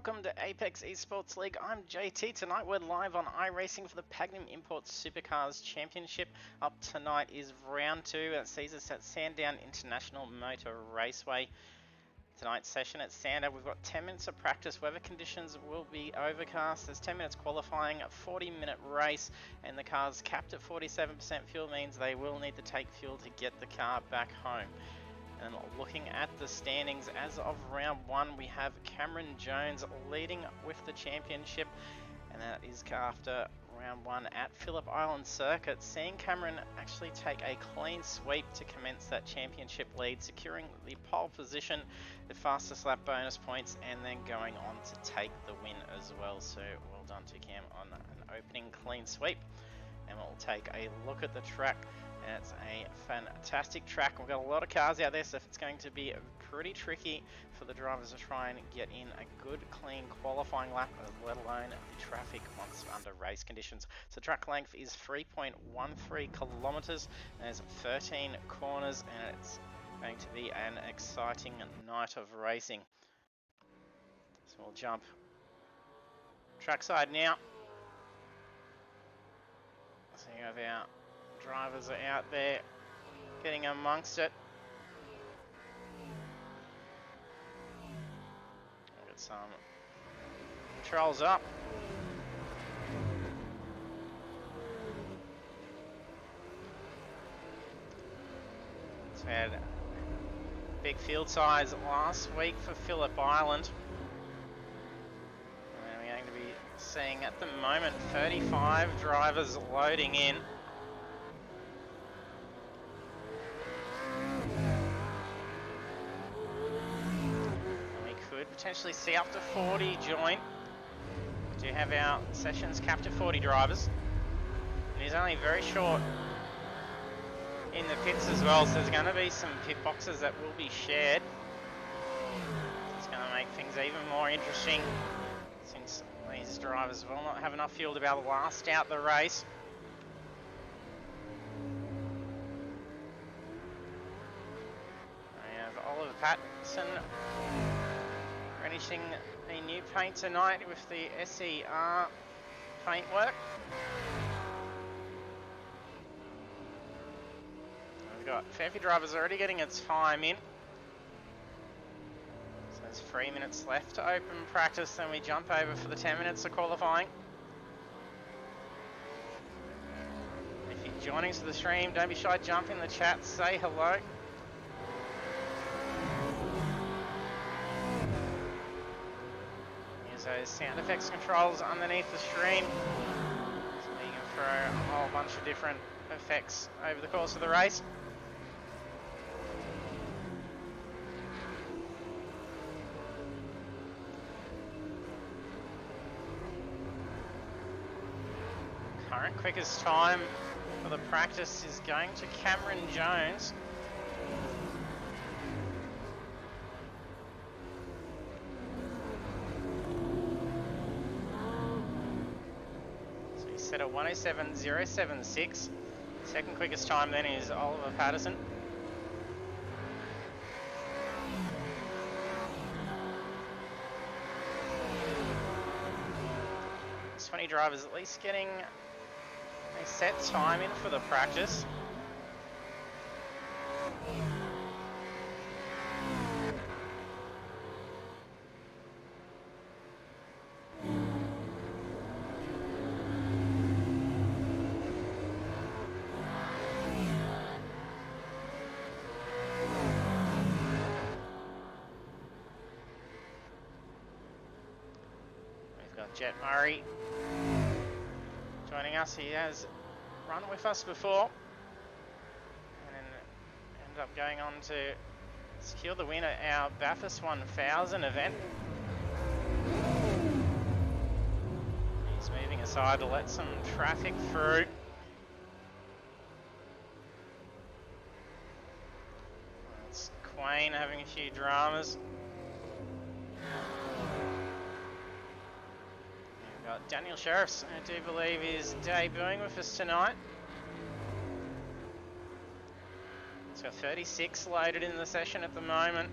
welcome to Apex Esports League. I'm JT. Tonight we're live on iRacing for the Pagnian Imports Supercars Championship. Up tonight is round 2 that sees us at Sandown International Motor Raceway. Tonight's session at Sandown, we've got 10 minutes of practice. Weather conditions will be overcast. There's 10 minutes qualifying, a 40-minute race, and the car's capped at 47% fuel means they will need to take fuel to get the car back home. And looking at the standings as of round 1, we have Cameron Jones leading with the championship, and that is after round 1 at Phillip Island Circuit, seeing Cameron actually take a clean sweep to commence that championship lead, securing the pole position, the fastest lap bonus points, and then going on to take the win as well. So well done to Cam on an opening clean sweep. And we'll take a look at the track, and it's a fantastic track. We've got a lot of cars out there, so it's going to be pretty tricky for the drivers to try and get in a good, clean qualifying lap, let alone the traffic once under race conditions. So track length is 3.13 kilometers, and there's 13 corners, and it's going to be an exciting night of racing. So we'll jump trackside now. So you have our drivers are out there getting amongst it. We'll get some controls up. So we had big field size last week for Phillip Island. Seeing at the moment 35 drivers loading in. And we could potentially see up to 40 join. We do have our sessions capped at 40 drivers. And he's only very short in the pits as well, so there's going to be some pit boxes that will be shared. It's going to make things even more interesting, since these drivers will not have enough fuel to be able to last out the race. We have Oliver Pattinson finishing a new paint tonight with the SER paintwork. We've got a fair few drivers already getting a time in. There's 3 minutes left to open practice, then we jump over for the 10 minutes of qualifying. If you're joining us to the stream, don't be shy, jump in the chat, say hello. Here's those sound effects controls underneath the stream, so you can throw a whole bunch of different effects over the course of the race. Current quickest time for the practice is going to Cameron Jones. So he's set at 107.076. Second quickest time then is Oliver Patterson. There's 20 drivers at least getting a set time in for the practice. We've got Jet Murray joining us. He has run with us before and then ended up going on to secure the win at our Bathurst 1000 event. He's moving aside to let some traffic through. It's Quain having a few dramas. We've got Daniel Sheriffs, I do believe is debuting with us tonight. He's got 36 loaded in the session at the moment.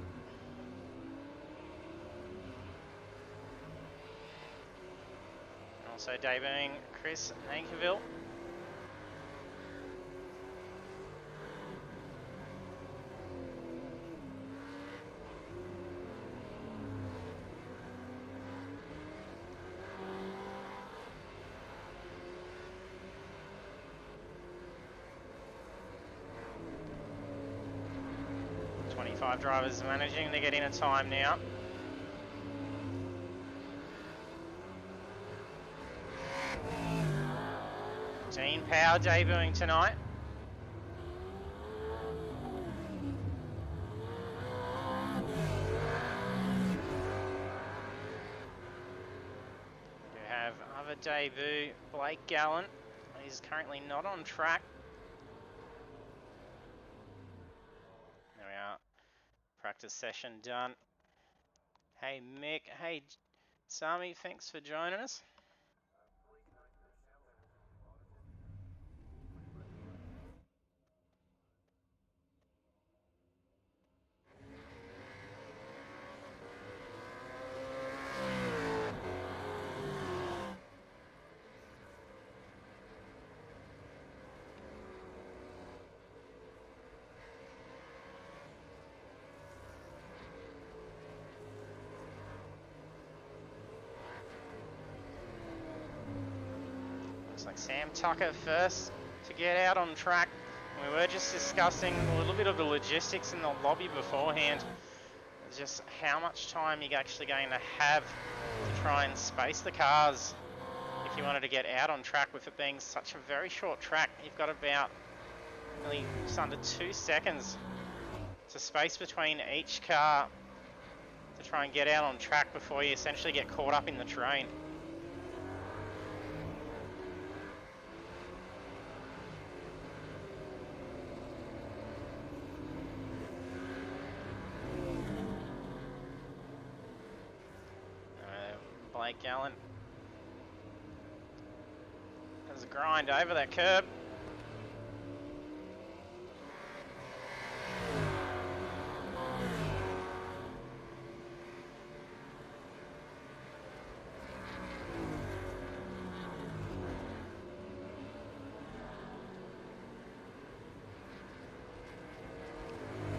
Also debuting Chris Nankiville. Five drivers managing to get in a time now. Dean Power debuting tonight. We have other debut, Blake Gallant. He's currently not on track. There we are. Practice session done. Hey Mick, hey Sami, thanks for joining us. Looks like Sam Tucker first to get out on track. We were just discussing a little bit of the logistics in the lobby beforehand. Just how much time you're actually going to have to try and space the cars if you wanted to get out on track. With it being such a very short track, you've got about nearly just under 2 seconds to space between each car to try and get out on track before you essentially get caught up in the train. Blake Gallant has a grind over that curb.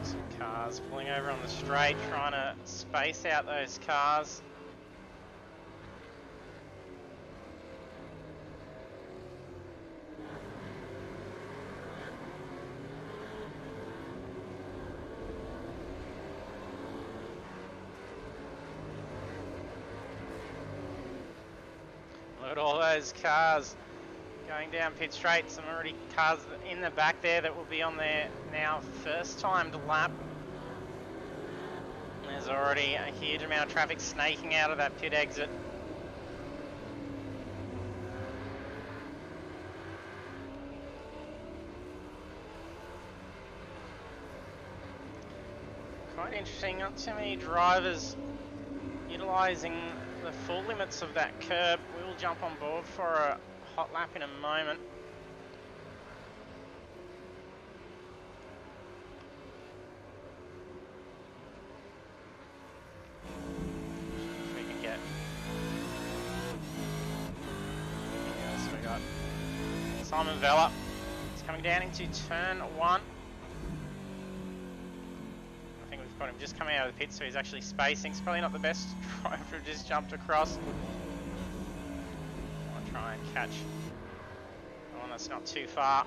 Some cars pulling over on the straight, trying to space out those cars. Look at all those cars going down pit straight. Some already cars in the back there that will be on their now first timed lap. There's already a huge amount of traffic snaking out of that pit exit. Quite interesting, not too many drivers utilising the full limits of that curb. We will jump on board for a hot lap in a moment. If we can get... Yes, we got Simon Vella. He's coming down into turn 1. Got him just coming out of the pit, so he's actually spacing. It's probably not the best driver who just jumped across. I'll try and catch one that's not too far.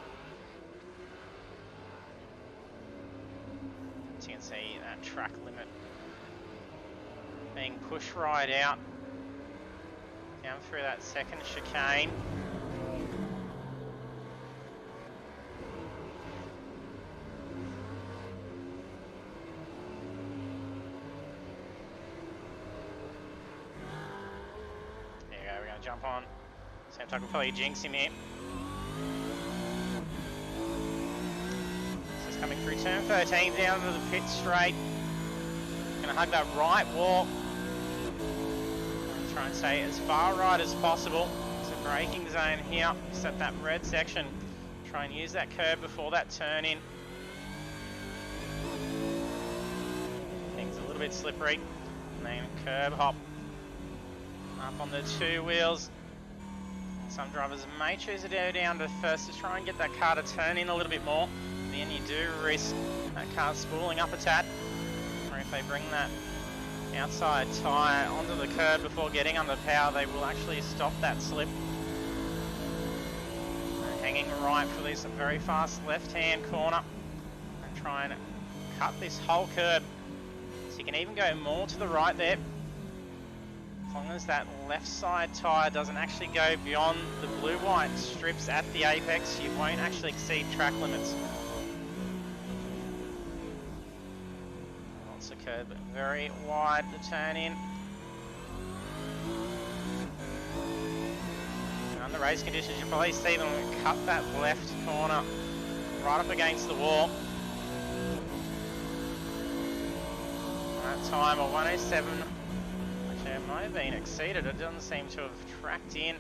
As you can see, that track limit being pushed right out down through that second chicane. Jump on. Sam Tucker will probably jinx him here. So it's coming through turn 13 down to the pit straight. Gonna hug that right wall. Try and stay as far right as possible. It's a braking zone here. Set that red section. Try and use that curb before that turn in. Things a little bit slippery. And then curb hop. Up on the 2 wheels. Some drivers may choose to go down to first to try and get that car to turn in a little bit more. Then you do risk that car spooling up a tad. Or if they bring that outside tyre onto the curb before getting under power, they will actually stop that slip. Hanging right for this very fast left-hand corner and try and cut this whole curb. So you can even go more to the right there. As long as that left side tyre doesn't actually go beyond the blue-white strips at the apex, you won't actually exceed track limits. Lots of curb, very wide to turn in. And under race conditions, you'll probably see them cut that left corner right up against the wall. That time of 107. It might have been exceeded, it doesn't seem to have tracked in.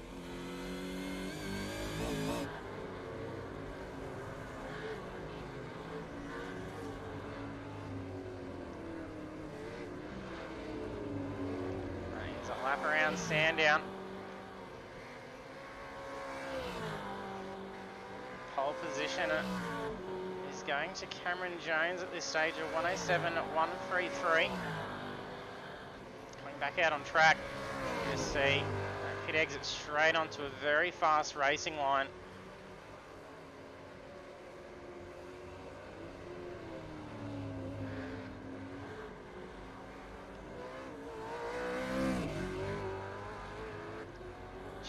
He's a lap around Sandown. Pole position is going to Cameron Jones at this stage of 107.133. Back out on track, you see that pit exit straight onto a very fast racing line.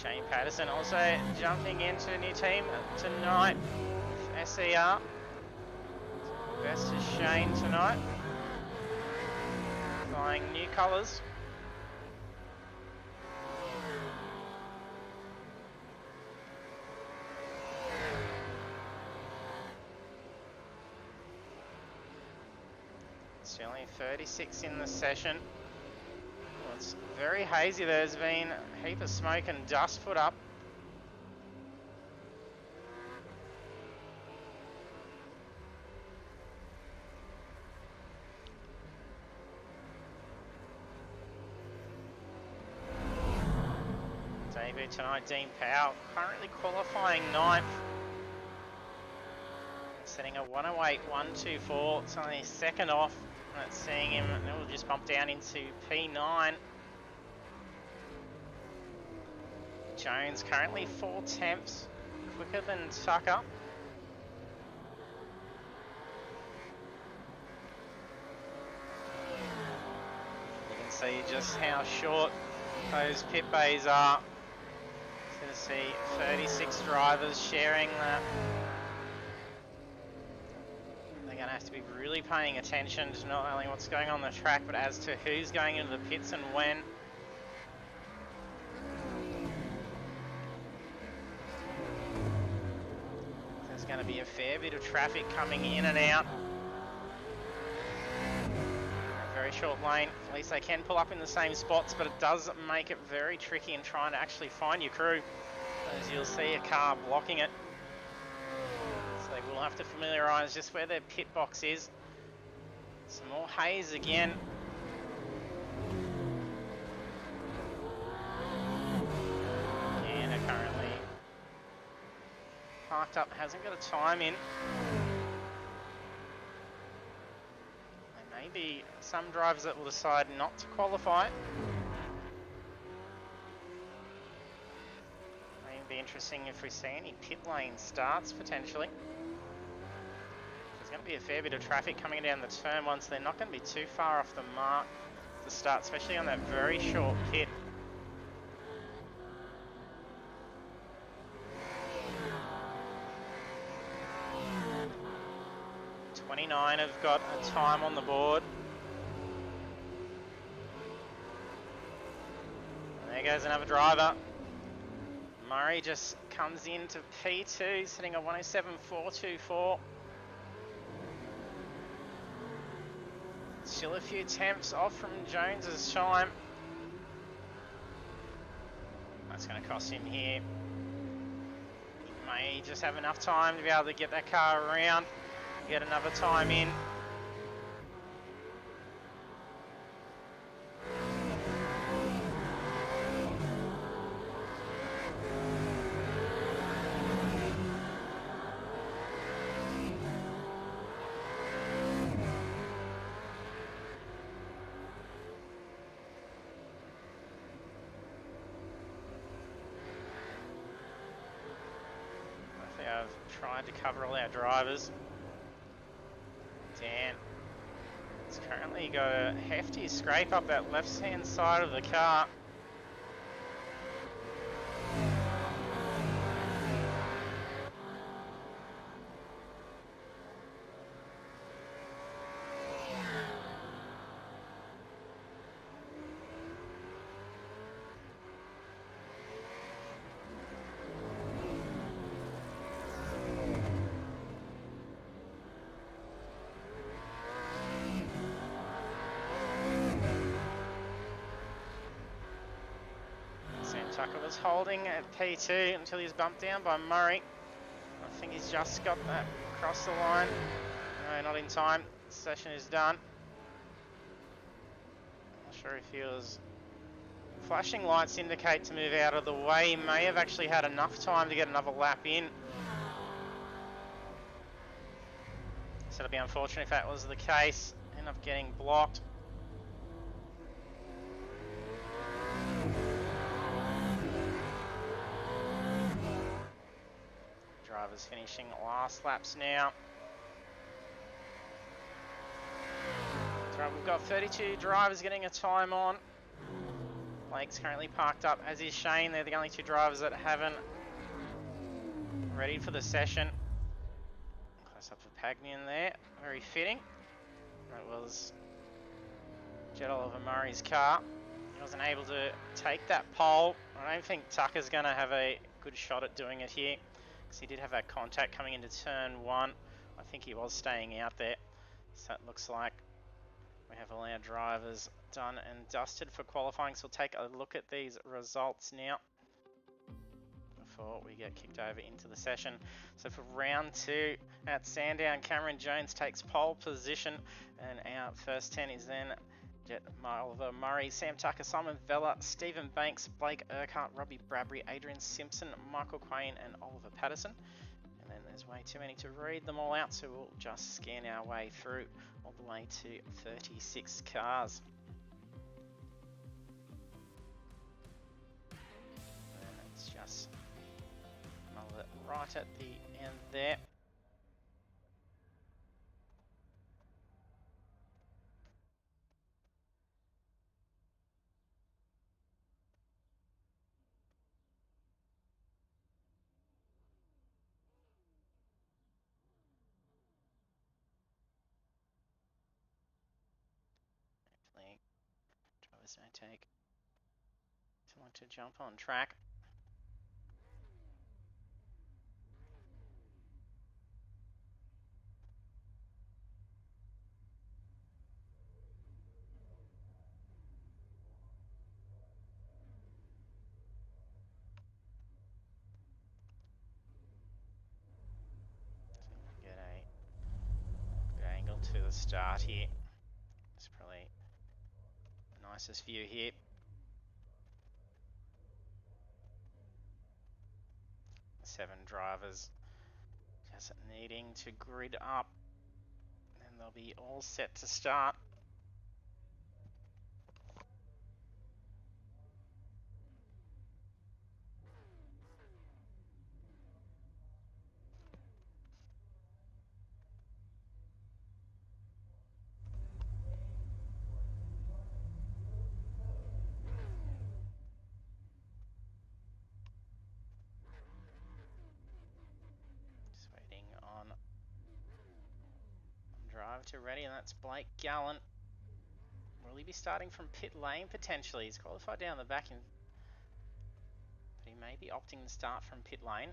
Shane Patterson also jumping into a new team tonight with SER. Best is Shane tonight, flying new colours. Still only 36 in the session. Well, it's very hazy. There's been a heap of smoke and dust put up. Debut tonight, Dean Powell, currently qualifying 9th. Setting a 108.124, it's only second off. That's seeing him, and it will just bump down into P9. Jones currently 4/10, quicker than Tucker. You can see just how short those pit bays are. Going to see 36 drivers sharing that. They're going to have to be really paying attention to not only what's going on the track, but as to who's going into the pits and when. There's going to be a fair bit of traffic coming in and out. A very short lane. At least they can pull up in the same spots, but it does make it very tricky in trying to actually find your crew, as you'll see a car blocking it. They will have to familiarise just where their pit box is. Some more haze again. And they're currently parked up, hasn't got a time in. There may be some drivers that will decide not to qualify. May be interesting if we see any pit lane starts potentially. There's going to be a fair bit of traffic coming down the turn once. They're not going to be too far off the mark to start, especially on that very short pit. '29 have got a time on the board. And there goes another driver. Murray just comes into P2, sitting at 107.424. Still a few temps off from Jones's time. That's going to cost him here. He may just have enough time to be able to get that car around, get another time in. tried to cover all our drivers. Dan has currently got a hefty scrape up that left-hand side of the car. Tucker was holding at P2 until he was bumped down by Murray. I think he's just got that across the line. No, not in time. The session is done. Not sure if he was... Flashing lights indicate to move out of the way. He may have actually had enough time to get another lap in. So it'll be unfortunate if that was the case. End up getting blocked. Drivers finishing last laps now. That's right, we've got 32 drivers getting a time on. Blake's currently parked up, as is Shane. They're the only two drivers that haven't ready for the session. Close up for Pagnian there, very fitting. That was Jet Oliver Murray's car. He wasn't able to take that pole. I don't think Tucker's going to have a good shot at doing it here, because he did have that contact coming into turn 1. I think he was staying out there. So that looks like we have all our drivers done and dusted for qualifying. So we'll take a look at these results now before we get kicked over into the session. So for round 2 at Sandown, Cameron Jones takes pole position, and our first 10 is then Jet Oliver Murray, Sam Tucker, Simon Vella, Stephen Banks, Blake Urquhart, Robbie Bradbury, Adrian Simpson, Michael Quain and Oliver Patterson. And then there's way too many to read them all out, so we'll just scan our way through all the way to 36 cars. And it's just another right at the end there. Drivers don't take too long to jump on track. So get a good angle to the start here. It's probably the nicest view here. 7 drivers just needing to grid up, and they'll be all set to start. Just waiting on driver to ready, and that's Blake Gallant. Will he be starting from pit lane potentially? He's qualified down the back, but he may be opting to start from pit lane.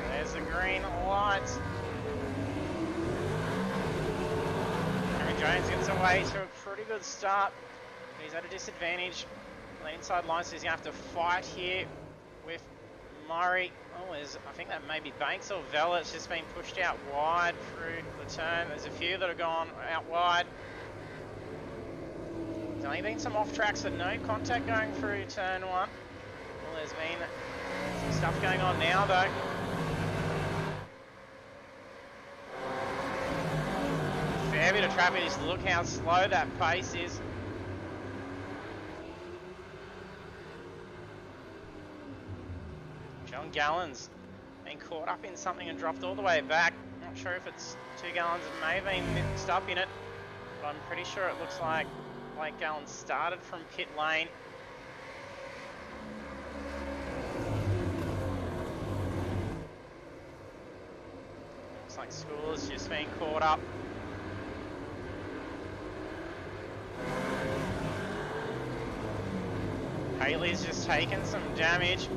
There's the green light. Cameron Jones gets away to a pretty good start. He's at a disadvantage on the inside line, so he's going to have to fight here with Murray. Oh, I think that may be Banks or Vella. It's just been pushed out wide through the turn. There's a few that have gone out wide. There's only been some off tracks and no contact going through turn 1. Well, there's been some stuff going on now though. Fair bit of traffic, just look how slow that pace is. John Gallon's been caught up in something and dropped all the way back. Not sure if it's 2 gallons, it may have been mixed up in it, but I'm pretty sure it looks like Blake Gallon started from pit lane. Looks like School's just been caught up. Haley's just taken some damage.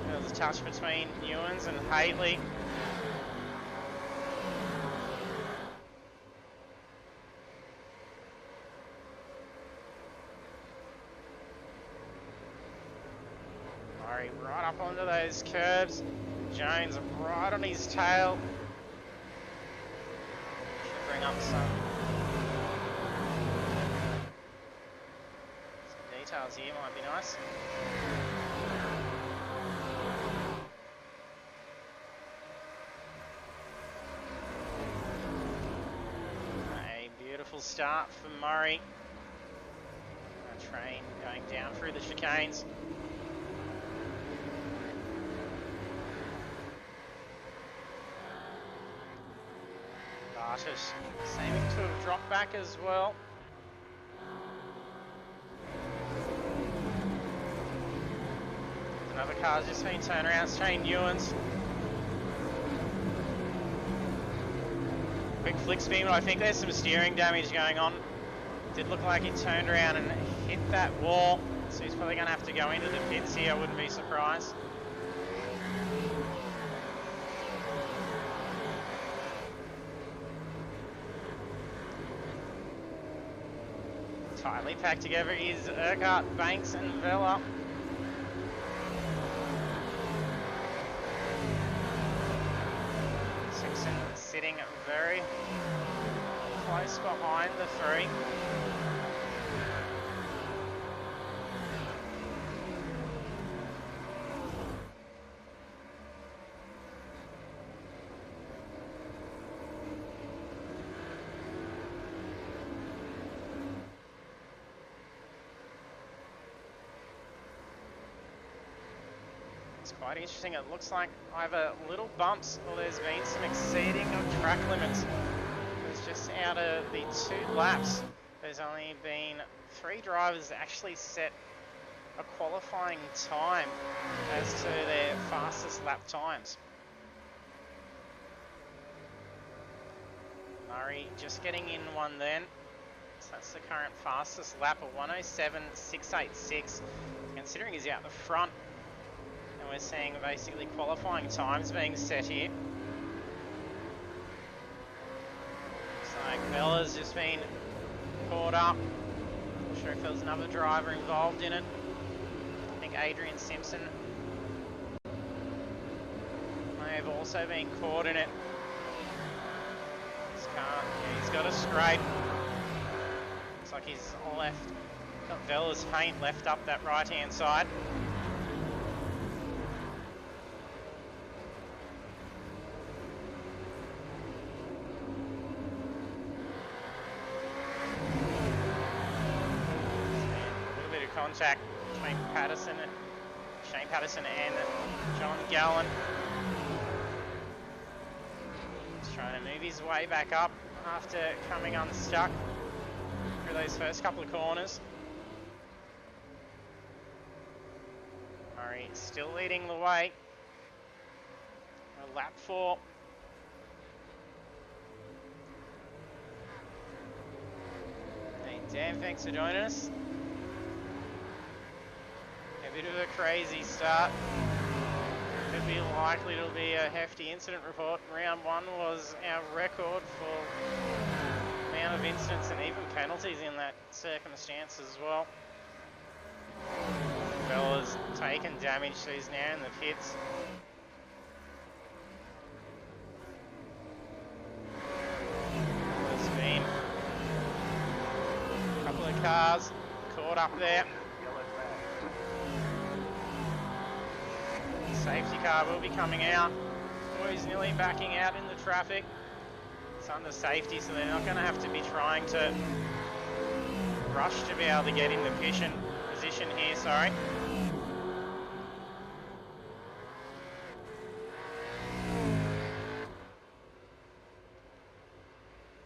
There was a touch between Ewens and Haley. Murray right up onto those curbs. Jones right on his tail. Should bring up some details here, might be nice. A beautiful start for Murray. A train going down through the chicanes. Bartish seeming to have dropped back as well. Another car's just been turned around, Shane Ewens. Quick flick spin, but I think there's some steering damage going on. Did look like he turned around and hit that wall, so he's probably going to have to go into the pits here, I wouldn't be surprised. Tightly packed together is Urquhart, Banks and Vella. Simpson sitting very close behind the three. Quite interesting. It looks like either little bumps or there's been some exceeding of track limits. There's just out of the 2 laps, there's only been 3 drivers that actually set a qualifying time as to their fastest lap times. Murray just getting in one then. So that's the current fastest lap of 107.686. Considering he's out the front, and we're seeing basically qualifying times being set here. Looks like Bella's just been caught up. Not sure if there was another driver involved in it. I think Adrian Simpson may have also been caught in it. This car, yeah, he's got a scrape. Looks like he's left, got Bella's paint left up that right hand side. Contact between Shane Patterson and John Gallen. He's trying to move his way back up after coming unstuck through those first couple of corners. Murray still leading the way. Lap 4. Hey Dan, thanks for joining us. A bit of a crazy start. Could be likely to be a hefty incident report. Round 1 was our record for amount of incidents and even penalties in that circumstance as well. Bella's taken damage, so he's now in the pits. There's been cars caught up there. Safety car will be coming out. Boys nearly backing out in the traffic. It's under safety, so they're not going to have to be trying to rush to be able to get in the position here, sorry.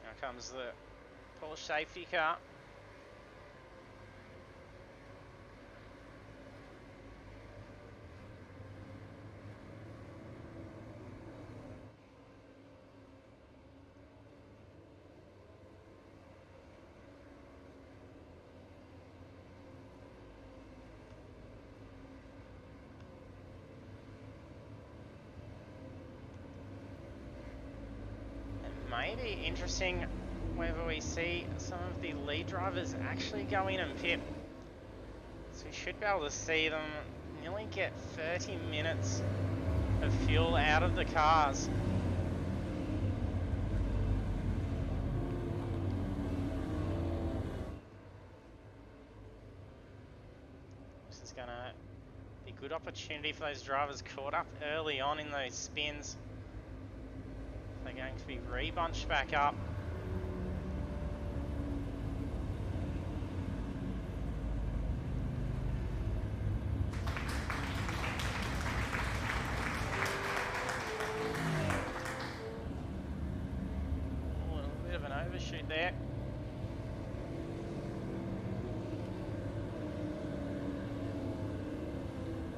Now comes the Porsche safety car. May be interesting whether we see some of the lead drivers actually go in and pit. So we should be able to see them nearly get 30 minutes of fuel out of the cars. This is going to be a good opportunity for those drivers caught up early on in those spins. They're going to be rebunched back up. Oh, a little bit of an overshoot there.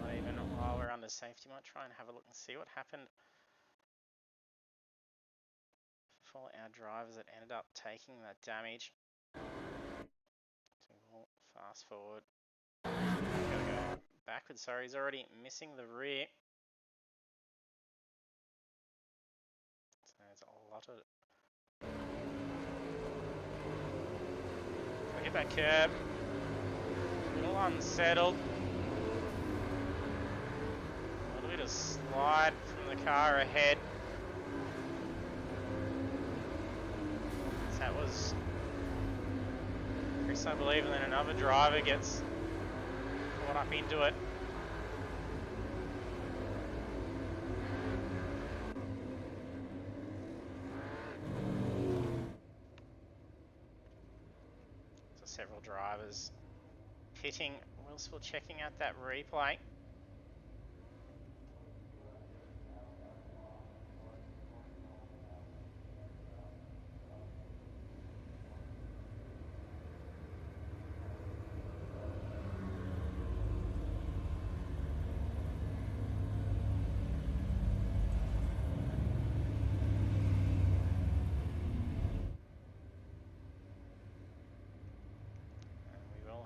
Not even while we're under safety, might try and have a look and see what happened for our drivers that ended up taking that damage. So we'll fast forward. Gotta go backwards, sorry, he's already missing the rear. So there's a lot of... Look at that curb. A little unsettled. A little bit of slide from the car ahead. That was Chris, I believe, and then another driver gets caught up into it. So several drivers pitting whilst we're checking out that replay.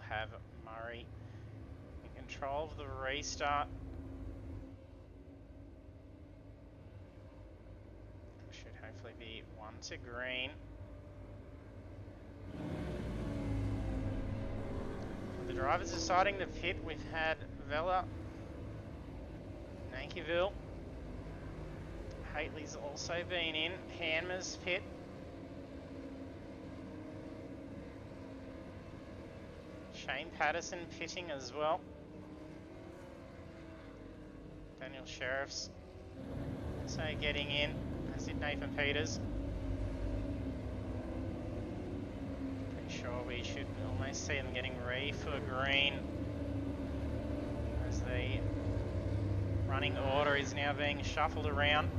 Have Murray in control of the restart. Should hopefully be 1 to green. The drivers deciding to pit, we've had Vella, Nankiville, Haley's also been in, Hanmer's pit. Shane Patterson pitting as well. Daniel Sheriff's also getting in, as did Nathan Peters. Pretty sure we should almost see them getting ready for green, as the running order is now being shuffled around.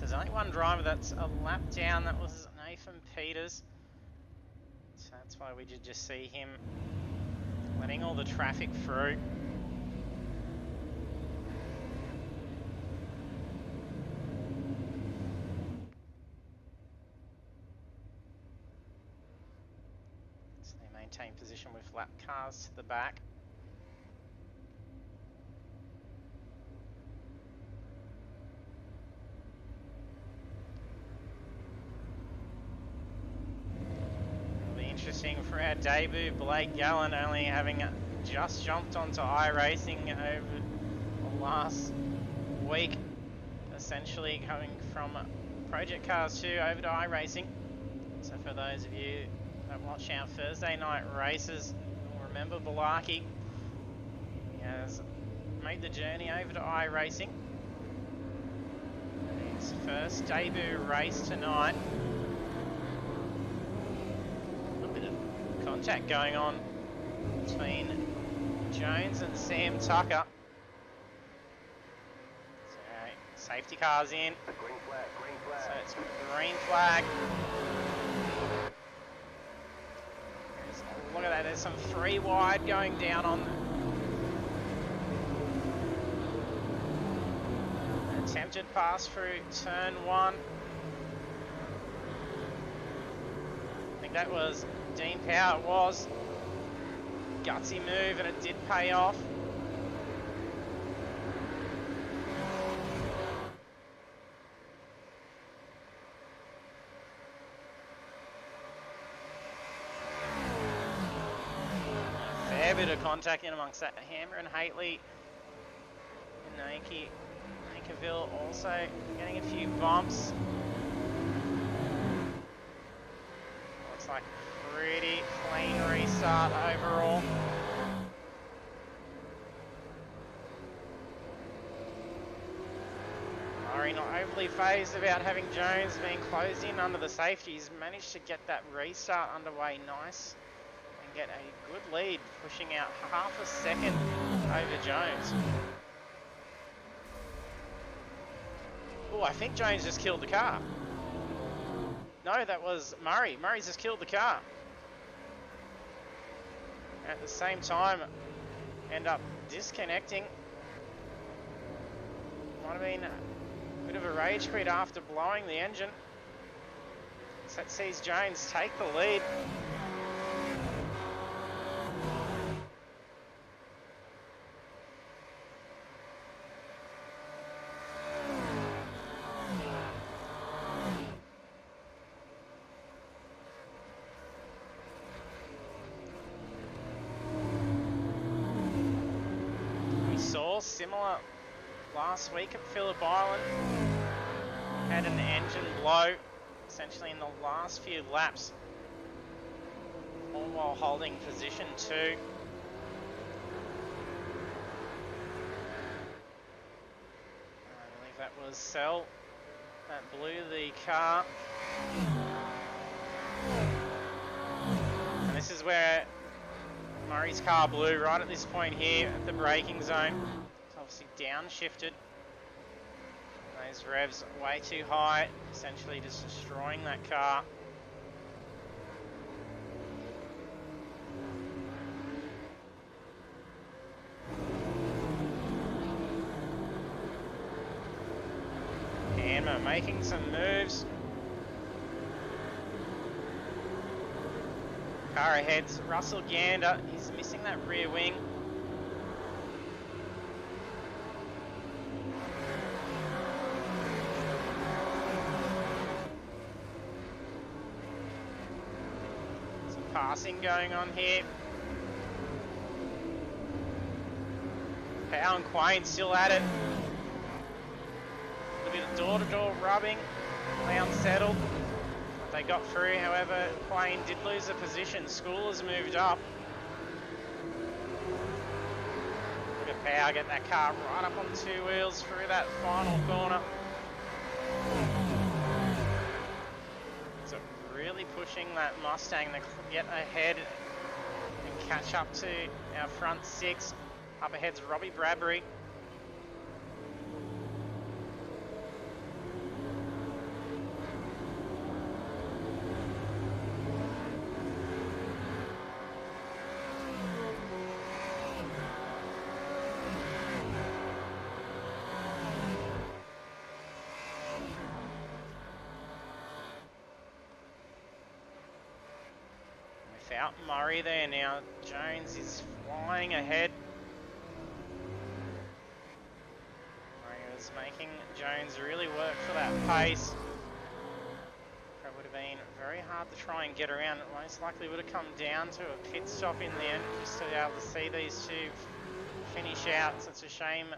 There's only one driver that's a lap down, that was Nathan Peters. So that's why we did just see him letting all the traffic through. So they maintain position with lap cars to the back. Interesting for our debut, Blake Gallen only having just jumped onto iRacing over the last week, essentially coming from Project Cars 2 over to iRacing. So for those of you that watch our Thursday night races, you'll remember Balaki. He has made the journey over to iRacing. His first debut race tonight. A little bit of contact going on between Jones and Sam Tucker. So safety car's in. Green flag, green flag. So it's green flag. Look at that, there's some 3 wide going down on attempted pass through turn 1. I think that was Dean Power. It was gutsy move and it did pay off. Fair bit of contact in amongst that. Hammer and Haitley and Nakerville also getting a few bumps. Looks like a pretty clean restart overall. Murray not overly phased about having Jones being closed in under the safety. He's managed to get that restart underway nice and get a good lead, pushing out half a second over Jones. Oh, I think Jones just killed the car. No, that was Murray. Murray's just killed the car. At the same time, end up disconnecting. Might have been a bit of a rage quit after blowing the engine. So that sees Jones take the lead. Similar last week at Phillip Island, had an engine blow essentially in the last few laps, all while holding position 2. I believe that was Sell that blew the car, and this is where Murray's car blew right at this point here at the braking zone. Obviously downshifted. Those revs way too high, essentially just destroying that car. Hammer making some moves. Car ahead's Russell Gander. He's missing that rear wing. Passing going on here. Powell and Quain still at it. A little bit of door-to-door rubbing. They unsettled. They got through, however, Quain did lose a position. School has moved up. Look at Powell get that car right up on 2 wheels through that final corner. Really pushing that Mustang to get ahead and catch up to our front 6. Up ahead's Robbie Bradbury. Without Murray there now, Jones is flying ahead. Murray was making Jones really work for that pace. It would have been very hard to try and get around. It most likely would have come down to a pit stop in the end, just to be able to see these two finish out. So it's a shame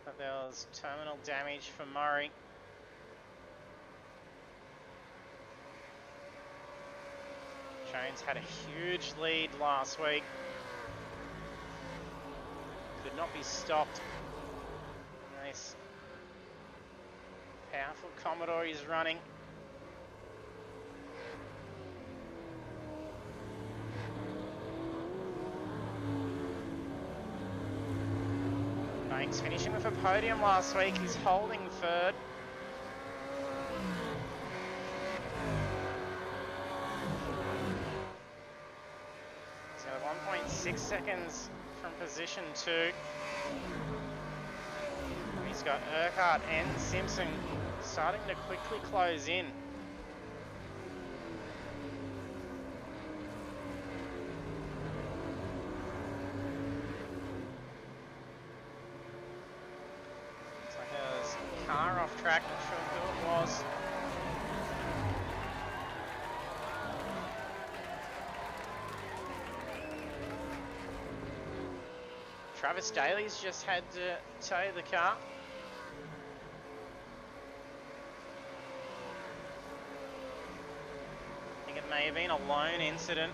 that there was terminal damage for Murray. Jones had a huge lead last week. Could not be stopped. Nice. Powerful Commodore is running. Banks finishing with a podium last week. He's holding third. He's got 1.6 seconds from position 2. He's got Urquhart and Simpson starting to quickly close in. Looks like there's a car off track, not sure who it was. Travis Daly's just had to tow the car. I think it may have been a lone incident.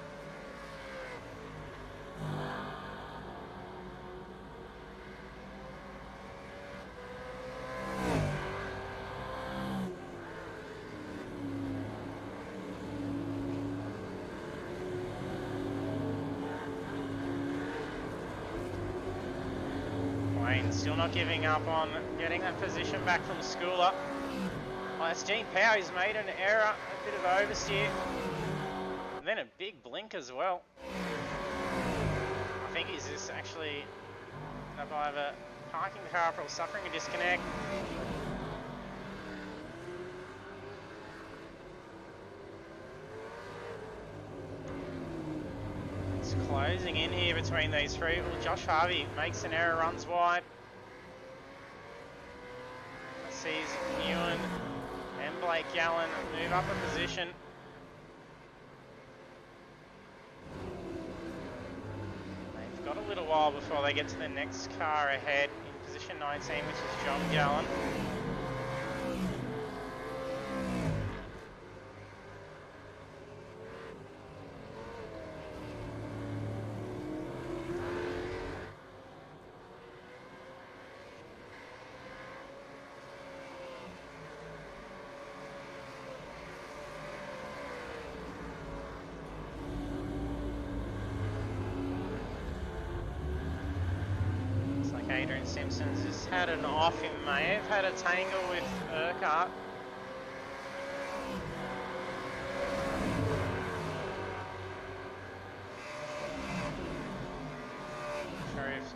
Still not giving up on getting that position back from Schooler. Oh, that's Gene Power, he's made an error, a bit of oversteer. And then a big blink as well. I think he's just actually either parking the car or suffering a disconnect. It's closing in here between these three. Well, Josh Harvey makes an error, runs wide. Sees Newen and Blake Gallen move up a position. They've got a little while before they get to the next car ahead in position 19, which is John Gallen. Adrian Simpson's just had an off. He may have had a tangle with Urquhart. Not sure if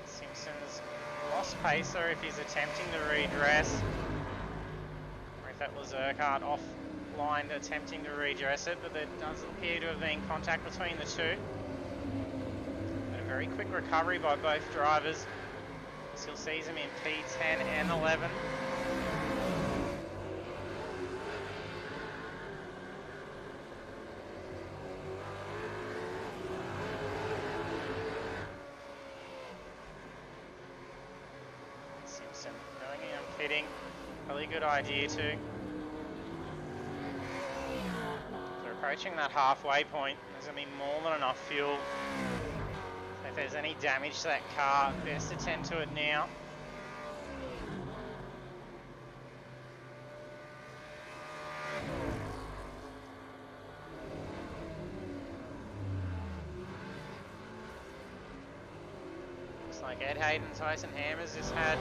Simpson's lost pace or if he's attempting to redress, or if that was Urquhart offline attempting to redress it, but there does appear to have been contact between the two. But a very quick recovery by both drivers. Still sees him in P10 and 11. Simpson going in on pitting. Probably a good idea too. They're approaching that halfway point. There's going to be more than enough fuel. If there's any damage to that car, best attend to it now. Looks like Ed Hayden, Tyson Hammers just had a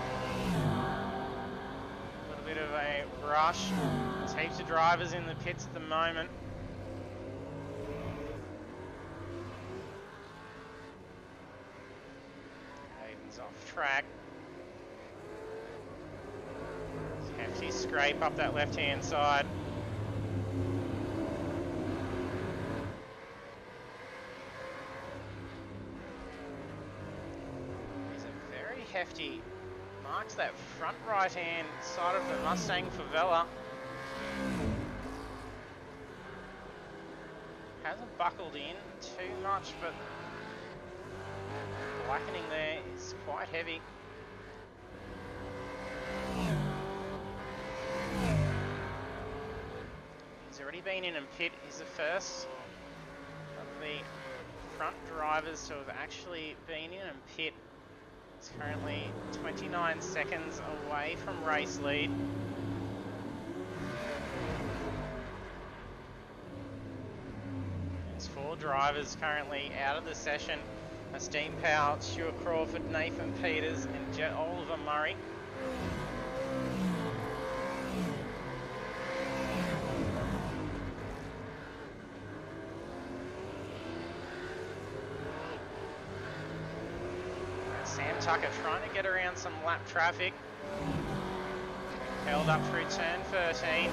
little bit of a rush. There's heaps of drivers in the pits at the moment. Off track. Hefty scrape up that left hand side. He's a very hefty. Marks that front right hand side of the Mustang Favela. Hasn't buckled in too much, but blackening there is quite heavy. He's already been in and pit. He's the first the front drivers to have actually been in and pit. It's currently 29 seconds away from race lead. There's 4 drivers currently out of the session. Steam Powell, Stuart Crawford, Nathan Peters and Jet Oliver Murray. Sam Tucker trying to get around some lap traffic. Held up through turn 13.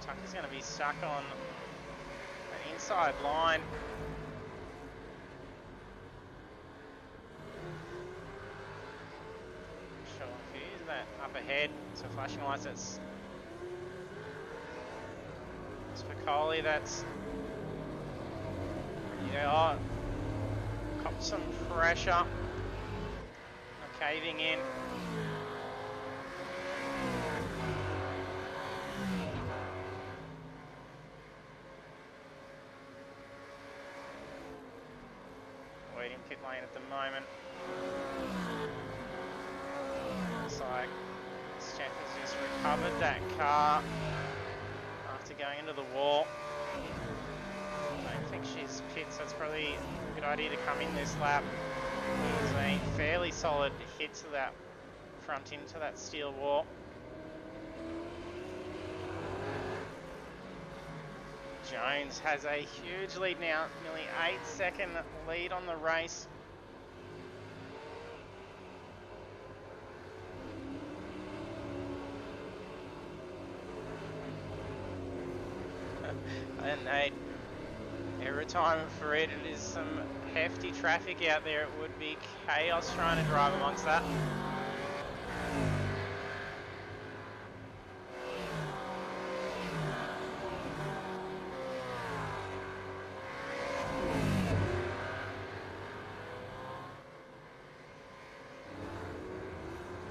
Tucker's going to be stuck on an inside line. Sure, who's that up ahead? So flashing lights, that's Spicoli, that's cop some pressure. Caving in. Waiting pit lane at the moment. Looks like Steph has just recovered that car after going into the wall. I don't think she's pit, so it's probably a good idea to come in this lap. It was a fairly solid hit to that front into that steel wall. Jones has a huge lead now, nearly 8-second lead on the race. And every time for it, it is some hefty traffic out there. It would be chaos trying to drive amongst that.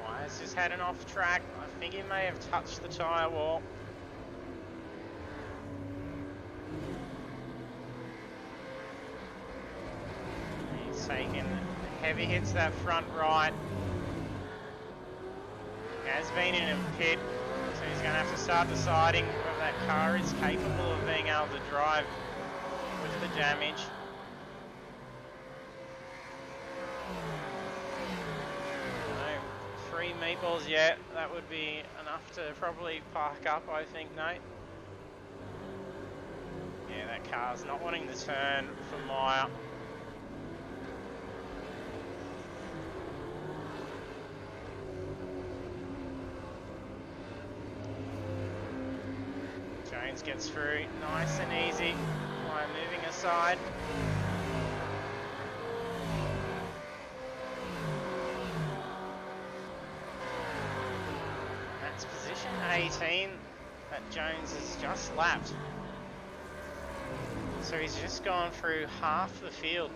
Wires just had an off track. I think he may have touched the tyre wall. Taking heavy hits that front right. Has been in and pit, so he's going to have to start deciding whether that car is capable of being able to drive with the damage. No, 3 meatballs yet. That would be enough to probably park up, I think, Nate. Yeah, that car's not wanting to turn for Meyer. Jones gets through nice and easy by moving aside. That's position 18 that Jones has just lapped. So he's just gone through half the field.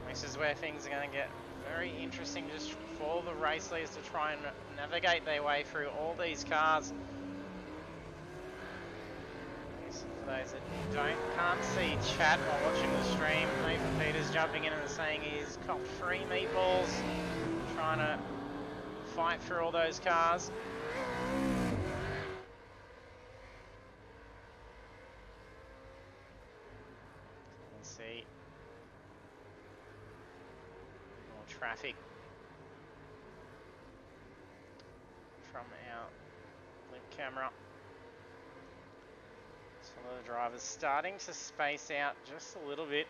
This is where things are going to get very interesting just for the race leaders to try and navigate their way through all these cars. For those that can't see chat while watching the stream, Nathan Peters jumping in and saying he's copped 3 meatballs, trying to fight through all those cars. Let's see. More traffic from our link camera. So the drivers starting to space out just a little bit.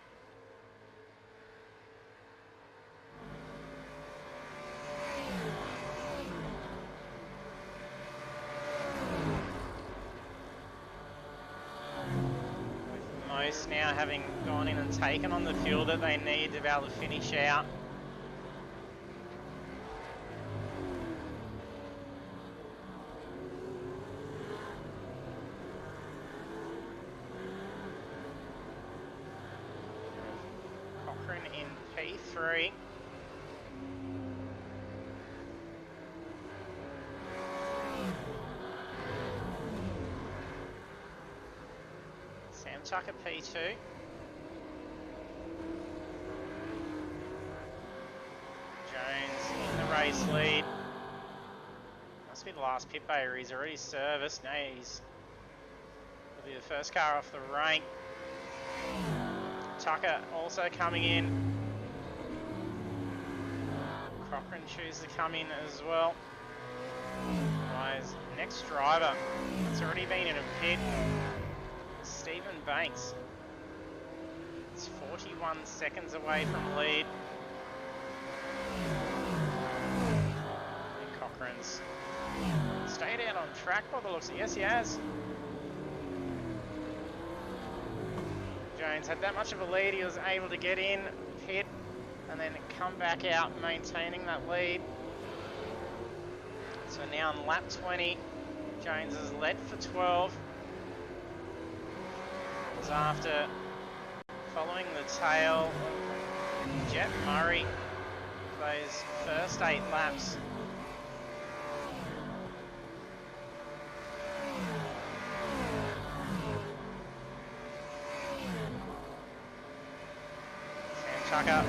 With most now having gone in and taken on the fuel that they need to be able to finish out. In P3. Tucker P2. Jones in the race lead. Must be the last pit bay. He's already serviced. Now he'll be the first car off the rank. Tucker also coming in. Cochran chooses to come in as well. Otherwise, next driver that's already been in a pit, Stephen Banks. It's 41 seconds away from lead. And Cochran's stayed out on track by the looks of it. Yes, he has. Jones had that much of a lead. He was able to get in, pit, and then come back out, maintaining that lead. So now on lap 20, Jones has led for 12. It was after following the tail of Jet Murray for those first 8 laps. Tucker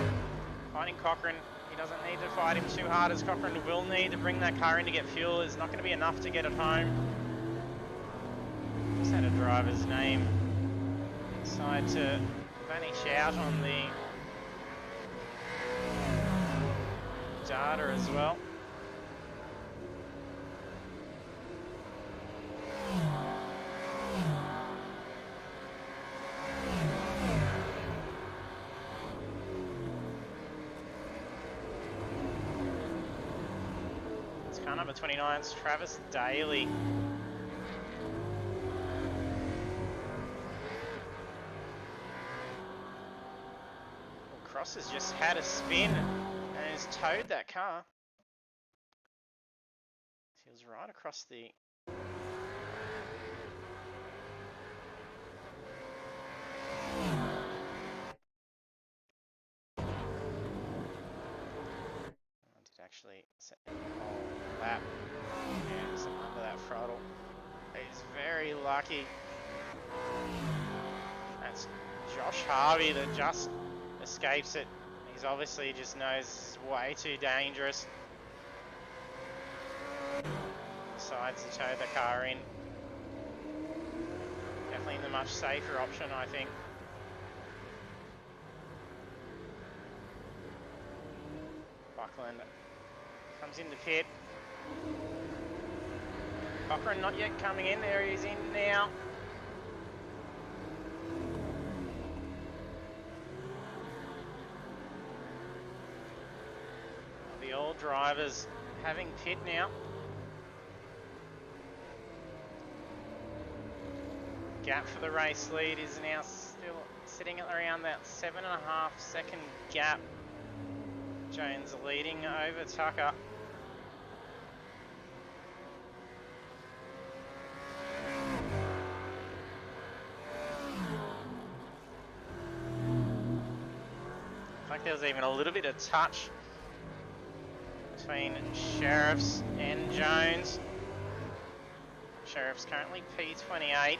fighting Cochran. He doesn't need to fight him too hard, as Cochran will need to bring that car in to get fuel. It's not going to be enough to get it home. Just had a driver's name decide to vanish out on the data as well. Number 29's Travis Daly. Well, Cross has just had a spin and has towed that car. He was right across the... actually set the whole lap and some under that throttle. He's very lucky. That's Josh Harvey that just escapes it. He's obviously just knows it's way too dangerous. Decides to tow the car in. Definitely the much safer option, I think. Buckland comes into pit. Cochran not yet coming in. There he is in now. The all drivers having pit now. Gap for the race lead is now still sitting at around that 7.5 second gap. Jones leading over Tucker. Like there was even a little bit of touch between Sheriffs and Jones. Sheriff's currently P28.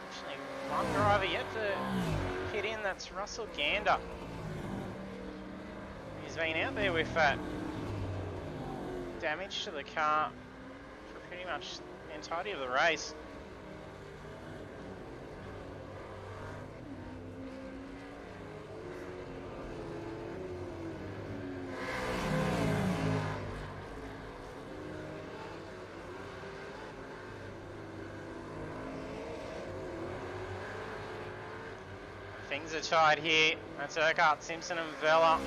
Actually, one driver yet to hit in, that's Russell Gander. He's been out there with damage to the car for pretty much the entirety of the race. Things are tied here. That's Urquhart, Simpson and Vella.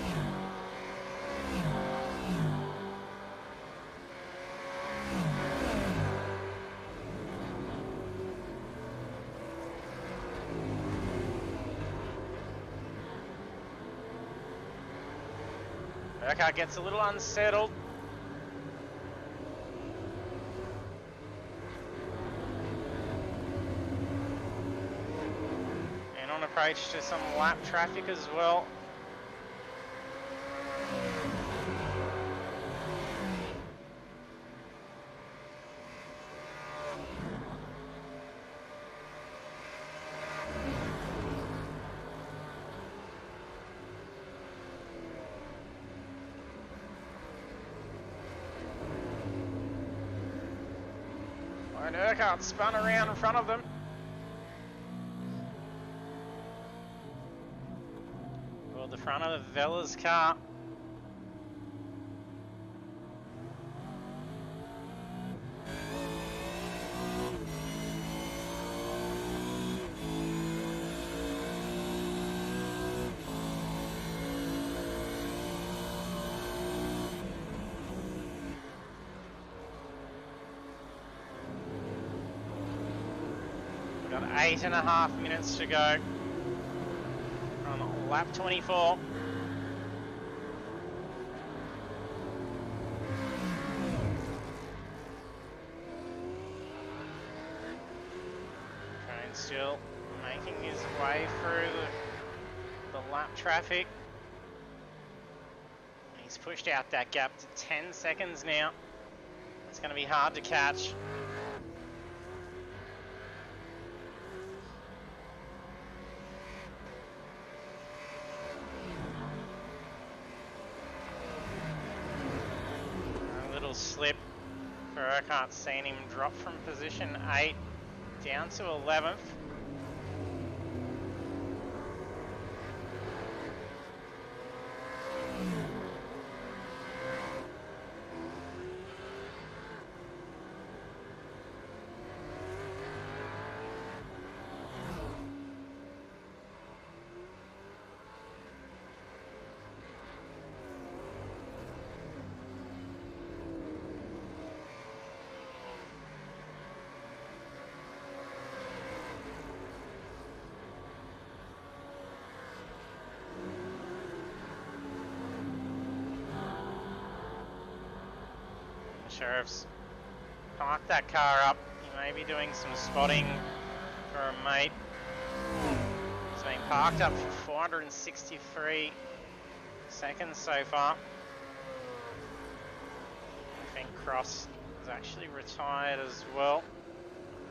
Urquhart gets a little unsettled. Approach to some lap traffic as well. And Urquhart spun around in front of them. Well, the front of Vella's car. We've got 8.5 minutes to go on lap 24. Train still making his way through the lap traffic. He's pushed out that gap to 10 seconds now. It's going to be hard to catch. A little slip for Urquhart, seen him drop from position 8 down to 11th. Sheriff's parked that car up. He may be doing some spotting for a mate. It's been parked up for 463 seconds so far. I think Cross is actually retired as well.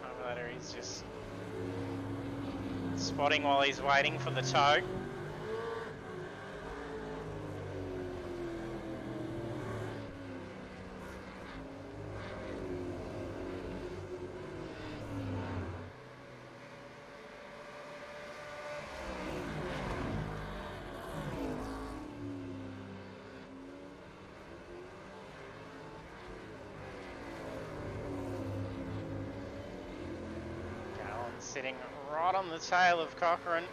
Either that or he's just spotting while he's waiting for the tow. Sitting right on the tail of Cochrane.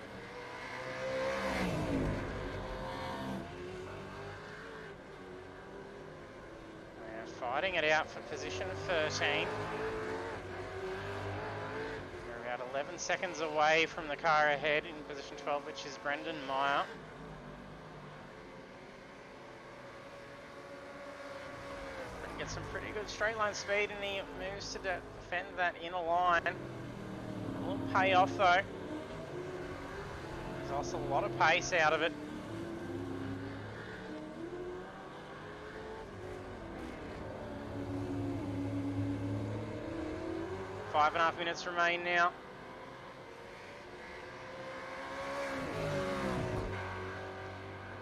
They're fighting it out for position 13. They're about 11 seconds away from the car ahead in position 12, which is Brendan Meyer. Gets some pretty good straight line speed, and he moves to defend that inner line. Will pay off though. There's also a lot of pace out of it. Five and a half minutes remain now.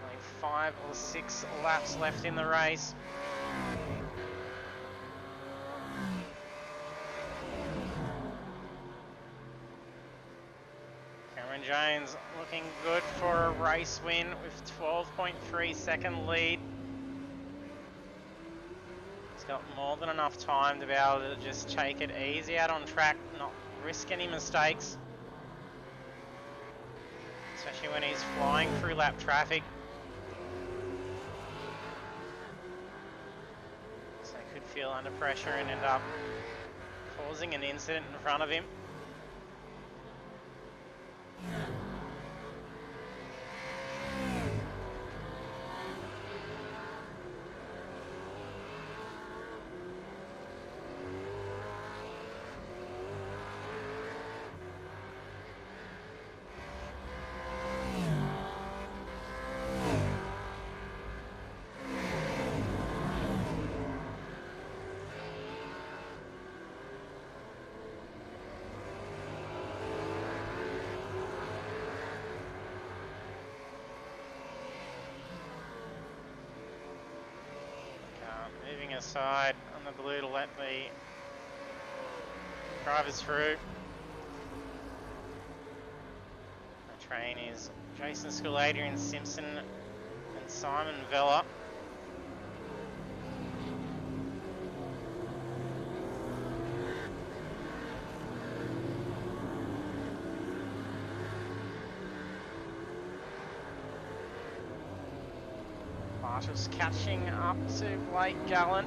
Only 5 or 6 laps left in the race. Jones looking good for a race win with 12.3 second lead. He's got more than enough time to be able to just take it easy out on track, not risk any mistakes. Especially when he's flying through lap traffic. So he could feel under pressure and end up causing an incident in front of him. Moving aside on the blue to let the Drivers through. The train is Jason School, Adrian Simpson and Simon Vella. Bartels catching up to Blake Gallen.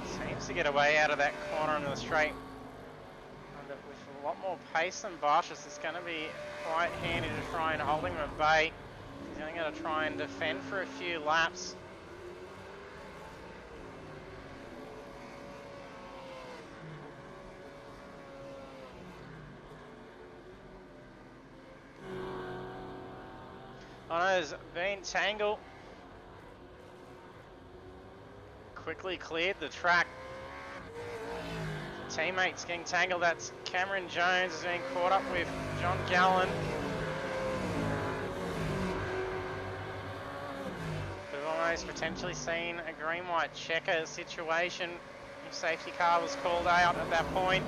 Seems to get away out of that corner in the straight with a lot more pace than Bartels. It's going to be quite handy to try and hold him at bay. He's only going to try and defend for a few laps. There's been tangled. Quickly cleared the track. Teammates getting tangled. That's Cameron Jones is being caught up with John Gallen. We've almost potentially seen a green-white checker situation. Safety car was called out at that point.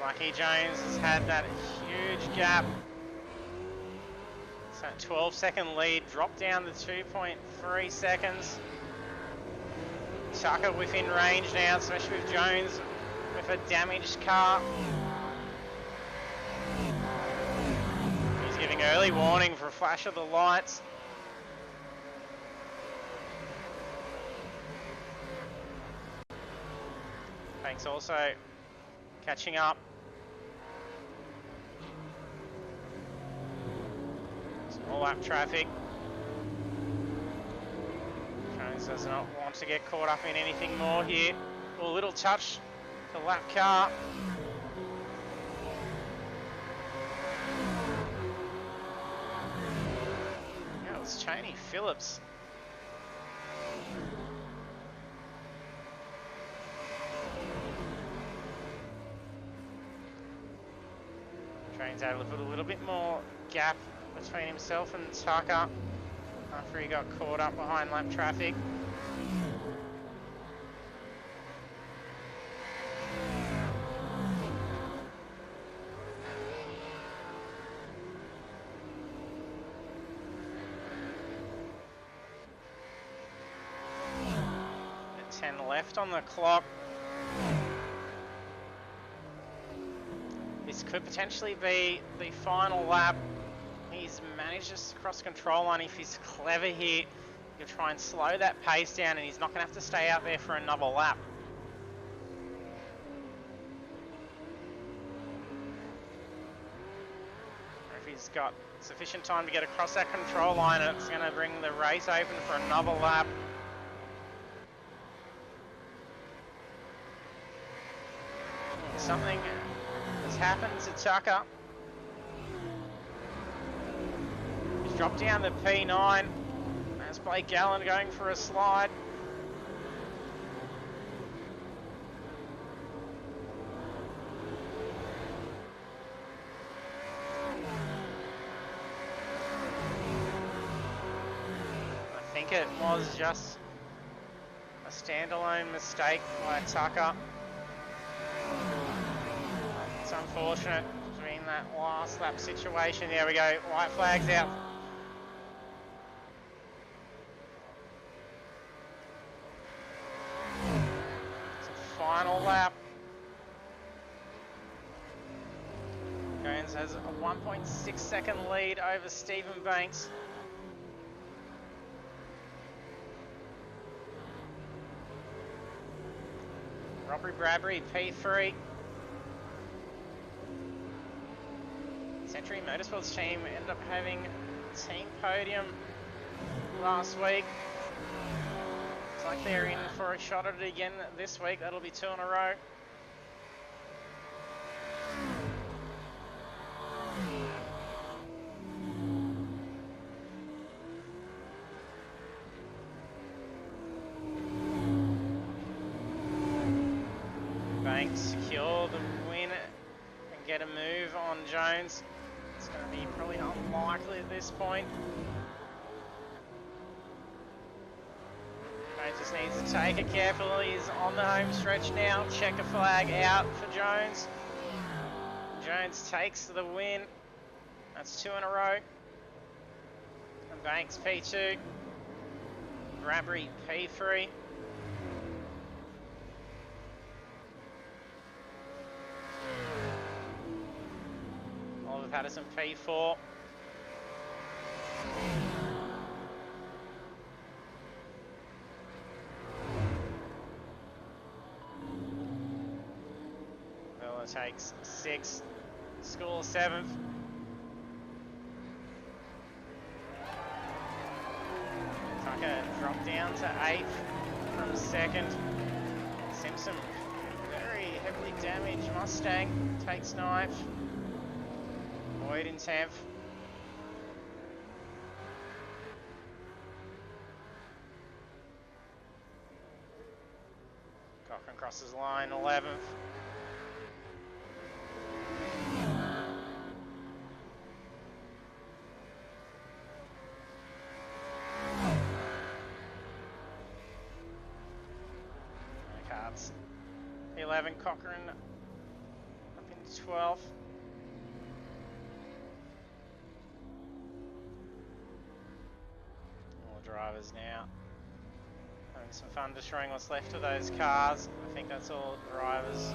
Lucky Jones has had that huge gap. So 12-second lead dropped down to 2.3 seconds. Tucker within range now, especially with Jones with a damaged car. He's giving early warning for a flash of the lights. Banks also catching up. Small lap traffic. Jones does not want to get caught up in anything more here. A little touch to lap car. That was Cheney Phillips. Train's able to put a little bit more gap between himself and Tucker after he got caught up behind lap traffic. At 10 left on the clock. This could potentially be the final lap. He's managed to cross control line. If he's clever here, he'll try and slow that pace down, and he's not going to have to stay out there for another lap. Or if he's got sufficient time to get across that control line, it's going to bring the race open for another lap. Something has happened to Tucker. He's dropped down the P9. That's Blake Gallen going for a slide. I think it was just a standalone mistake by Tucker. It's unfortunate between that last lap situation. There we go, white flags out. It's a final lap. Jones has a 1.6 second lead over Stephen Banks. Robert Bradbury, P3. Century Motorsports team ended up having a team podium last week. Looks like they're in for a shot at it again this week. That'll be 2 in a row. Banks secure the win and get a move on Jones. It's going to be probably unlikely at this point. Jones just needs to take it carefully. He's on the home stretch now. Checker flag out for Jones. Jones takes the win. That's 2 in a row. And Banks P2. Bradbury P3. Oliver Patterson P4. Villa takes 6th. School 7th. Tucker dropped down to 8th from 2nd. Simpson, very heavily damaged Mustang, takes 9th. Boyd in 10th. Cochran crosses the line, 11th. Cards. 11, Cochran up into 12th. Drivers now having some fun destroying what's left of those cars. I think that's all drivers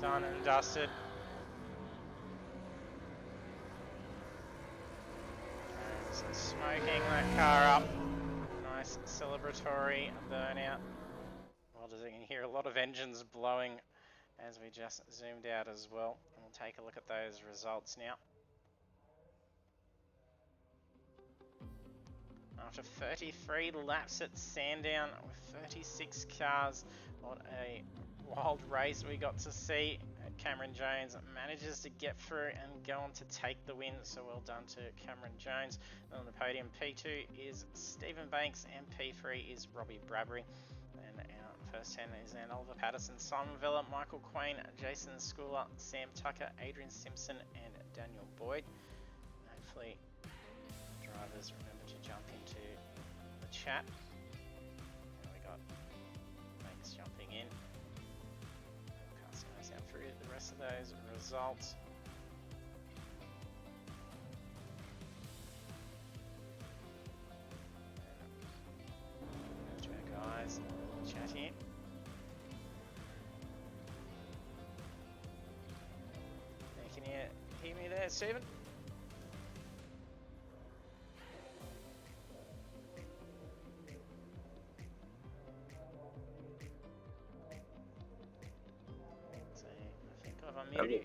done and dusted. And smoking that car up. Nice celebratory burnout. Well, you can hear a lot of engines blowing as we just zoomed out as well. And we'll take a look at those results now. After 33 laps at Sandown with 36 cars, what a wild race we got to see. Cameron Jones manages to get through and go on to take the win, so well done to Cameron Jones. And on the podium, P2 is Stephen Banks and P3 is Robbie Bradbury. And our first 10 is then Oliver Patterson, Simon Villa, Michael Quain, Jason Schooler, Sam Tucker, Adrian Simpson and Daniel Boyd. Hopefully drivers remember to jump into the chat. And we got Banks jumping in. Casting us out through the rest of those results. There's our guys chatting. Can you hear me there, Stephen?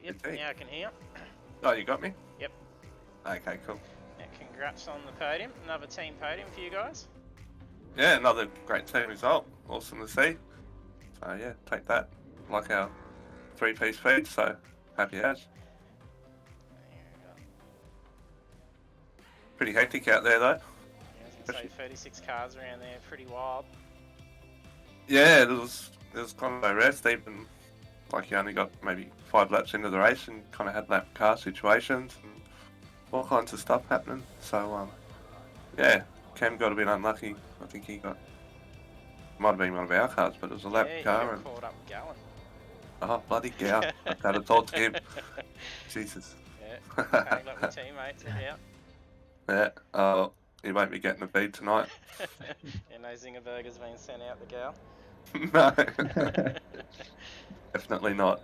Yep, now I can hear. Oh, you got me? Yep. Okay, cool. Yeah, congrats on the podium. Another team podium for you guys. Yeah, another great team result. Awesome to see. So yeah, take that. Like our 3-piece feed, so happy as. Pretty hectic out there though. Yeah, I was going to say 36 cars around there, pretty wild. Yeah, it was kind of no rest, even like you only got maybe 5 laps into the race and kind of had lap car situations and all kinds of stuff happening. So yeah, Cam got a bit unlucky. I think he might have been one of our cars, but it was a lap car. And caught up Gallon. Oh, bloody cow. I've had to talk to him. Jesus. Yeah, can't let my teammates out. Yeah, oh, you won't be getting a feed tonight. Yeah, no Zinger Burger's been sent out the gal. No. Definitely not.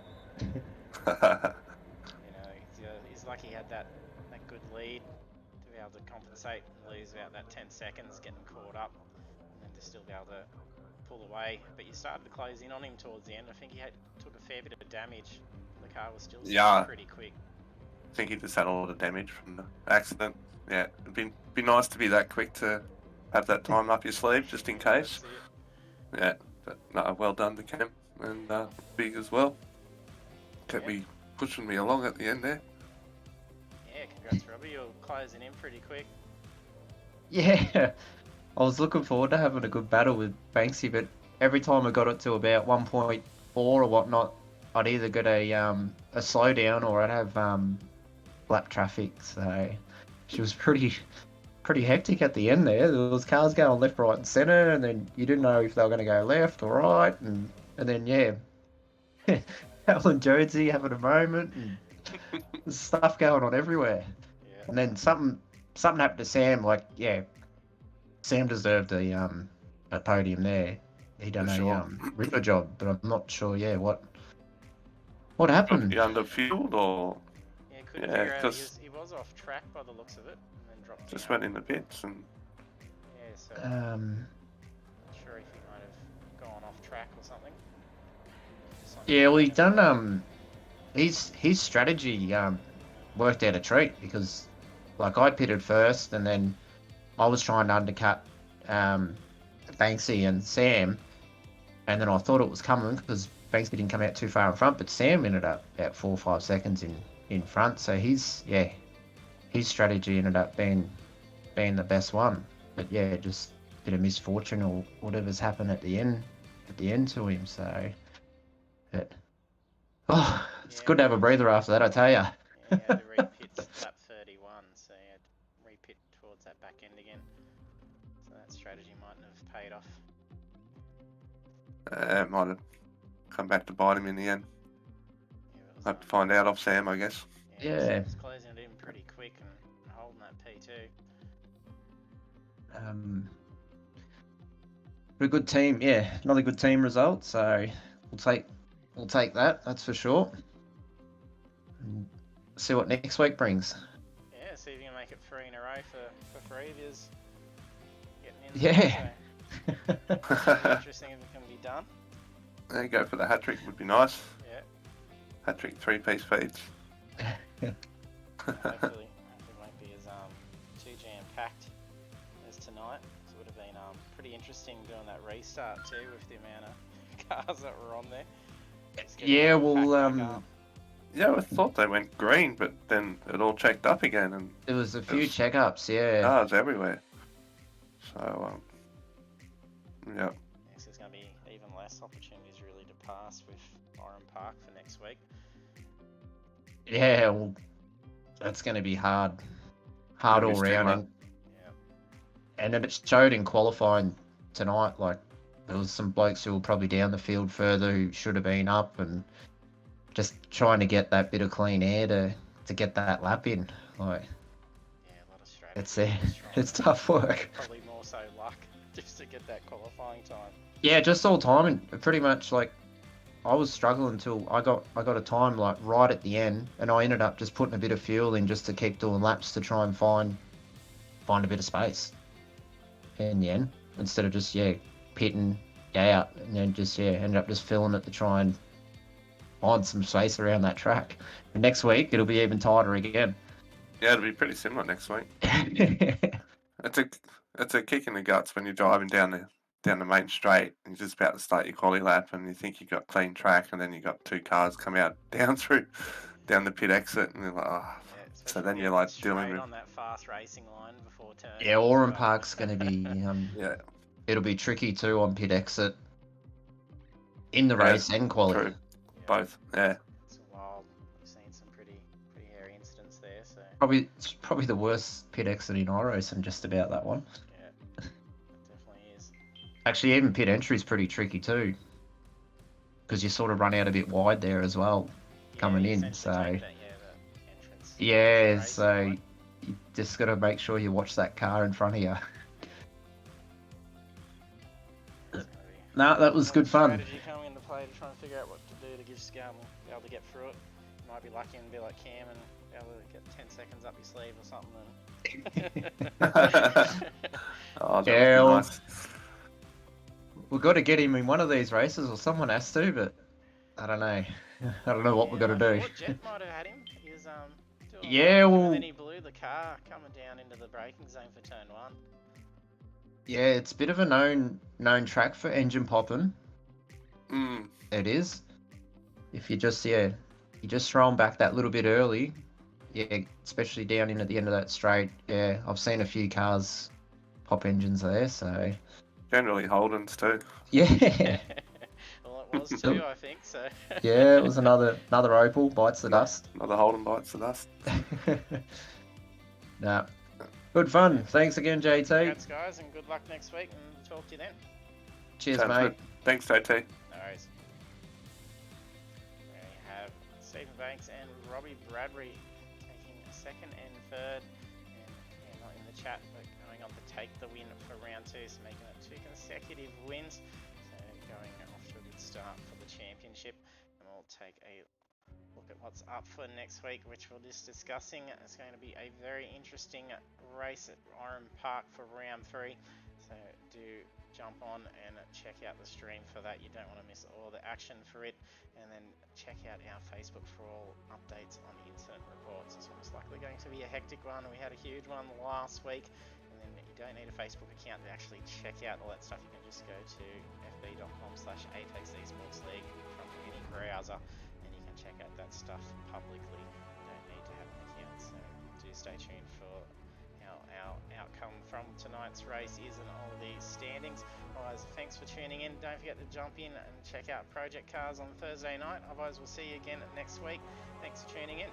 He's lucky he had that good lead to be able to compensate and lose about that 10 seconds, getting caught up, and then to still be able to pull away. But you started to close in on him towards the end. I think he took a fair bit of damage. The car was still pretty quick. I think he just had a lot of damage from the accident. Yeah, it'd be nice to be that quick to have that time up your sleeve just in case. Yeah, but no, well done to Cam and Big as well. Kept me pushing me along at the end there. Yeah, congrats Robbie, you're closing in pretty quick. Yeah, I was looking forward to having a good battle with Banksy, but every time I got it to about 1.4 or whatnot, I'd either get a slowdown or I'd have lap traffic. So she was pretty hectic at the end there. There was cars going left, right, and centre, and then you didn't know if they were going to go left or right, and then yeah, Alan Jonesy having a moment, and there's stuff going on everywhere. Yeah. And then something happened to Sam. Like yeah, Sam deserved a podium there. He done For a sure. ripper job, but I'm not sure. Yeah, what happened? Probably under fueled or Yeah, couldn't Yeah, figure out. 'cause- He was off track by the looks of it, and then dropped just down. went in the pits and Yeah, so Um, not sure if he might have gone off track or something. yeah, well, he done his strategy worked out a treat because like I pitted first and then I was trying to undercut Banksy and Sam, and then I thought it was coming because Banksy didn't come out too far in front, but Sam ended up about 4 or 5 seconds in front. So his strategy ended up being the best one. But yeah, just a bit of misfortune or whatever's happened at the end to him. So, but it's good to have a breather after that, I tell ya. Yeah, he had to re-pit lap 31, so he had to re-pit towards that back end again. So that strategy mightn't have paid off. it might have come back to bite him in the end. Yeah, it was, Have to find out off Sam, I guess. Yeah. He was closing it in pretty quick and holding that P2. But a good team, yeah, another good team result. So we'll take that. That's for sure. And see what next week brings. Yeah, see if you can make it 3 in a row for free of yours getting in. Yeah. So, interesting if it can be done. There you go for the hat trick would be nice. Yeah. Hat trick 3-piece feeds. Hopefully it won't be as too jam packed as tonight. So it would have been pretty interesting doing that restart too with the amount of cars that were on there. Just getting Yeah, it well, packed back up. Yeah, I thought they went green, but then it all checked up again and There was a few There's checkups, yeah. cars everywhere. So, yeah. Yes, there's going to be even less opportunities really to pass with Oran Park for next week. Yeah, well, that's going to be hard Gonna be all round. similar. And then it showed in qualifying tonight, like, there was some blokes who were probably down the field further who should have been up and just trying to get that bit of clean air to get that lap in. Like, Yeah, a lot of strategy. it's tough work. Probably more so luck just to get that qualifying time. Yeah, just all time, and pretty much like I was struggling until I got a time like right at the end, and I ended up just putting a bit of fuel in just to keep doing laps to try and find a bit of space in the end, instead of just pitting out and then just ended up just filling it to try and find some space around that track. And next week it'll be even tighter again. Yeah, it'll be pretty similar next week. It's a kick in the guts when you're driving down the main straight and you're just about to start your quali lap and you think you've got clean track and then you got 2 cars come out down the pit exit and you're like, oh. So then you're like dealing with on that fast racing line before turn. Yeah, Oran Park's going to be yeah, it'll be tricky too on pit exit in the race and quali. true. Both. Yeah. It's wild. We've seen some pretty hairy incidents there. So It's probably the worst pit exit in iRacing, just about that one. yeah, it definitely is. Actually, even pit entry is pretty tricky too, because you sort of run out a bit wide there as well, coming you in. essentially So take that, the entrance. yeah, Racing so line. you just got to make sure you watch that car in front of you. It's gonna be No, that was good fun. Strategy coming into play to try and figure out what to do to give Scum be able to get through it. You might be lucky and be like Cam and be able to get 10 seconds up your sleeve or something. Oh, that Yeah, would be well, nice. We've got to get him in one of these races, or someone has to, but I don't know. I don't know what we're going to I do. thought Jet might have had him. He was doing Yeah, well, well- and then he blew the car coming down into the braking zone for turn 1. Yeah, it's a bit of a known track for engine popping. Mm. It is. If you just throw them back that little bit early, especially down in at the end of that straight. Yeah, I've seen a few cars pop engines there, so Generally Holdens too. yeah. Well, it was too, I think, so. Yeah, it was another Opal bites the dust. Another Holden bites the dust. Nah, good fun. Thanks again, JT. Congrats, guys, and good luck next week, and talk to you then. Cheers, Sounds mate. good. Thanks, JT. No worries. There you have Stephen Banks and Robbie Bradbury taking second and third, and yeah, not in the chat, but going on to take the win for round 2, so making it 2 consecutive wins. So going off to a good start for the championship, and we'll take a look at what's up for next week, which we're just discussing. It's going to be a very interesting race at Oran Park for round 3, so do jump on and check out the stream for that. You don't want to miss all the action for it, and then check out our Facebook for all updates on incident reports. It's most likely going to be a hectic one. We had a huge one last week, and then you don't need a Facebook account to actually check out all that stuff. You can just go to fb.com/Apex Esports League from any browser, and you can check out that stuff publicly. You don't need to have an account, so do stay tuned for how our outcome from tonight's race is and all the standings. Otherwise, thanks for tuning in. Don't forget to jump in and check out Project Cars on Thursday night. Otherwise, we'll see you again next week. Thanks for tuning in.